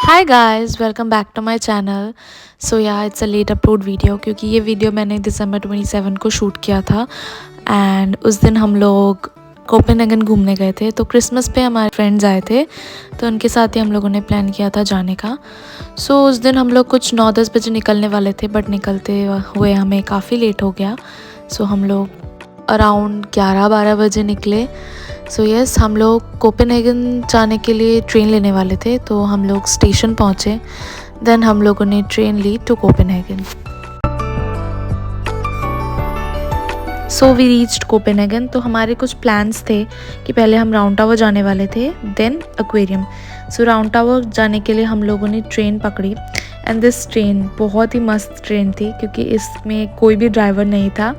Hi guys, welcome back to my channel. So yeah it's a late upload video क्योंकि ये video मैंने दिसंबर 27 को shoot किया था। एंड उस दिन हम लोग कोपेनहेगन घूमने गए थे। तो क्रिसमस पे हमारे फ्रेंड्स आए थे, तो उनके साथ ही हम लोगों ने प्लान किया था जाने का। सो उस दिन हम लोग कुछ 9-10 बजे निकलने वाले थे, बट निकलते हुए हमें काफ़ी लेट हो गया। सो हम लोग अराउंड 11-12 बजे निकले। सो यस, हम लोग कोपेनहेगन जाने के लिए ट्रेन लेने वाले थे, तो हम लोग स्टेशन पहुँचे। देन हम लोगों ने ट्रेन ली to Copenhagen. So we reached Copenhagen. तो हमारे कुछ प्लान्स थे कि पहले हम राउंड टावर जाने वाले थे, then aquarium. So round tower जाने के लिए हम लोगों ने ट्रेन पकड़ी। एंड दिस ट्रेन बहुत ही मस्त ट्रेन थी क्योंकि इसमें कोई भी ड्राइवर नहीं था।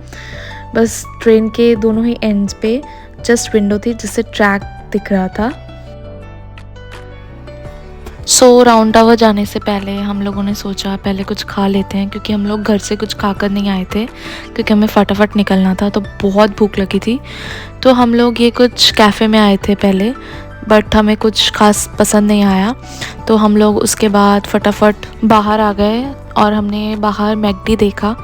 बस ट्रेन के दोनों ही एंड्स पे जस्ट विंडो थी जिससे ट्रैक दिख रहा था। सो राउंड टावर जाने से पहले हम लोगों ने सोचा पहले कुछ खा लेते हैं, क्योंकि हम लोग घर से कुछ खाकर नहीं आए थे क्योंकि हमें फटाफट निकलना था, तो बहुत भूख लगी थी। तो हम लोग ये कुछ कैफ़े में आए थे पहले, बट हमें कुछ खास पसंद नहीं आया। तो हम लोग उसके बाद फटाफट बाहर आ गए और हमने बाहर मैकडी देखा,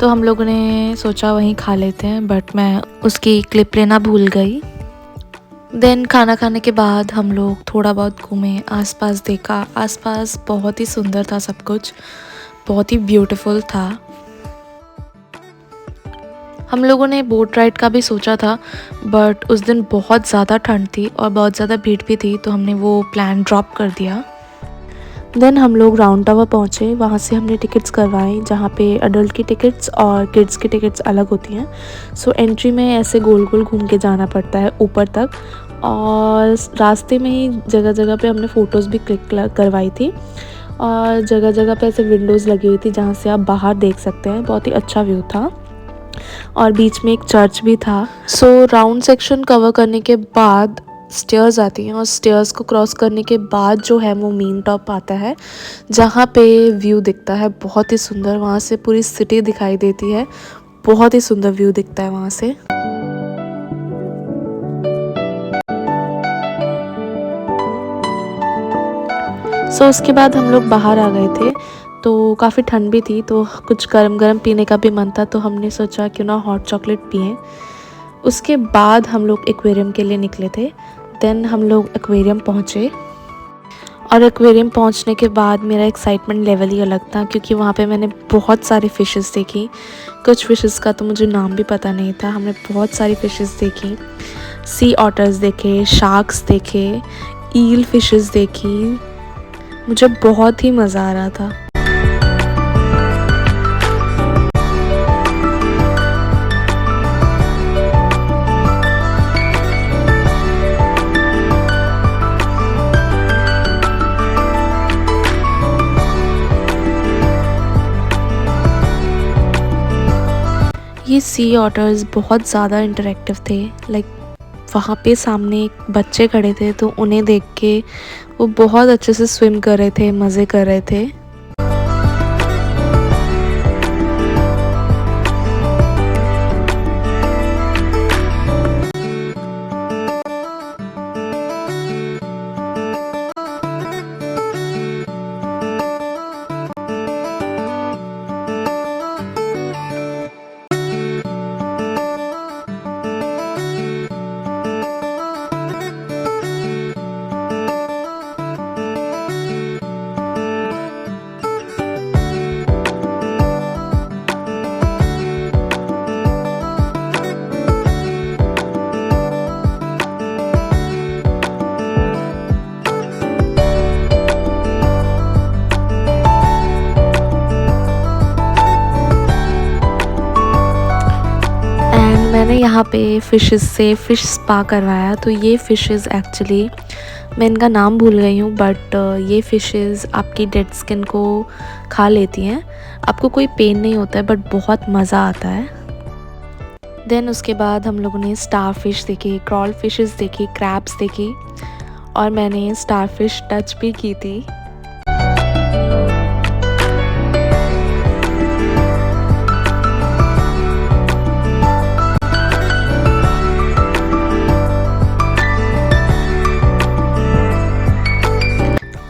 तो हम लोगों ने सोचा वहीं खा लेते हैं, बट मैं उसकी क्लिप लेना भूल गई। देन खाना खाने के बाद हम लोग थोड़ा बहुत घूमे, आसपास देखा। आसपास बहुत ही सुंदर था, सब कुछ बहुत ही ब्यूटीफुल था। हम लोगों ने बोट राइड का भी सोचा था, बट उस दिन बहुत ज़्यादा ठंड थी और बहुत ज़्यादा भीड़ भी थी, तो हमने वो प्लान ड्रॉप कर दिया। देन हम लोग राउंड टावर पहुँचे। वहाँ से हमने टिकट्स करवाई, जहाँ पे अडल्ट की टिकट्स और किड्स की टिकट्स अलग होती हैं। सो एंट्री में ऐसे गोल गोल घूम के जाना पड़ता है ऊपर तक, और रास्ते में ही जगह जगह पे हमने फ़ोटोज़ भी क्लिक करवाई थी। और जगह जगह पे ऐसे विंडोज़ लगी हुई थी जहाँ से आप बाहर देख सकते हैं। बहुत ही अच्छा व्यू था और बीच में एक चर्च भी था। सो राउंड सेक्शन कवर करने के बाद स्टेयर्स आती हैं, और स्टेयर्स को क्रॉस करने के बाद जो है वो मेन टॉप आता है, जहाँ पे व्यू दिखता है बहुत ही सुंदर। वहाँ से पूरी सिटी दिखाई देती है, बहुत ही सुंदर व्यू दिखता है वहाँ से। सो उसके बाद हम लोग बाहर आ गए थे, तो काफ़ी ठंड भी थी, तो कुछ गरम गरम पीने का भी मन था, तो हमने सोचा क्यों ना हॉट चॉकलेट पिएं। उसके बाद हम लोग एक्वेरियम के लिए निकले थे। देन हम लोग एक्वेरियम पहुँचे, और एक्वेरियम पहुंचने के बाद मेरा एक्साइटमेंट लेवल ही अलग था, क्योंकि वहाँ पे मैंने बहुत सारी फ़िशेस देखी। कुछ फ़िशेस का तो मुझे नाम भी पता नहीं था। हमने बहुत सारी फ़िशेस देखी, सी ऑटर्स देखे, शार्क्स देखे, ईल फिशेस देखी। मुझे बहुत ही मज़ा आ रहा था। ये सी ऑटर्स बहुत ज़्यादा इंटरेक्टिव थे। लाइक वहाँ पे सामने एक बच्चे खड़े थे, तो उन्हें देख के वो बहुत अच्छे से स्विम कर रहे थे, मज़े कर रहे थे। मैंने यहाँ पे फ़िशेस से फ़िश स्पा करवाया। तो ये फ़िशेस एक्चुअली मैं इनका नाम भूल गई हूँ, बट ये फ़िशेस आपकी डेड स्किन को खा लेती हैं। आपको कोई पेन नहीं होता है, बट बहुत मज़ा आता है। देन उसके बाद हम लोगों ने स्टार फिश देखी, क्रॉल फिशेस देखी, क्रैब्स देखी, और मैंने स्टार फिश टच भी की थी।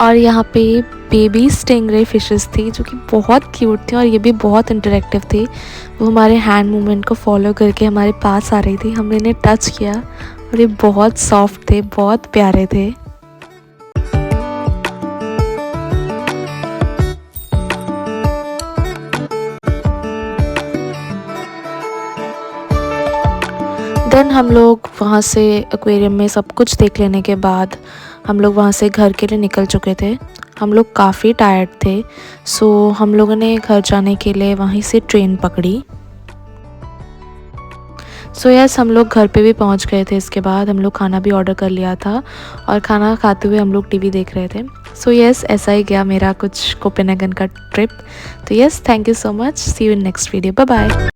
और यहाँ पे बेबी स्टिंगरे फिशेस थी जो कि बहुत क्यूट थी और ये भी बहुत इंटरेक्टिव थी। वो हमारे हैंड मूवमेंट को फॉलो करके हमारे पास आ रही थी। हमने इन्हें टच किया और ये बहुत सॉफ्ट थे, बहुत प्यारे थे। देन हम लोग वहाँ से एक्वेरियम में सब कुछ देख लेने के बाद हम लोग वहाँ से घर के लिए निकल चुके थे। हम लोग काफ़ी टायर्ड थे, सो हम लोगों ने घर जाने के लिए वहीं से ट्रेन पकड़ी। सो यस, हम लोग घर पे भी पहुँच गए थे। इसके बाद हम लोग खाना भी ऑर्डर कर लिया था और खाना खाते हुए हम लोग टीवी देख रहे थे। सो यस, ऐसा ही गया मेरा कुछ कोपेनहेगन का ट्रिप। तो yes, thank you so much. See you in next video. Bye bye.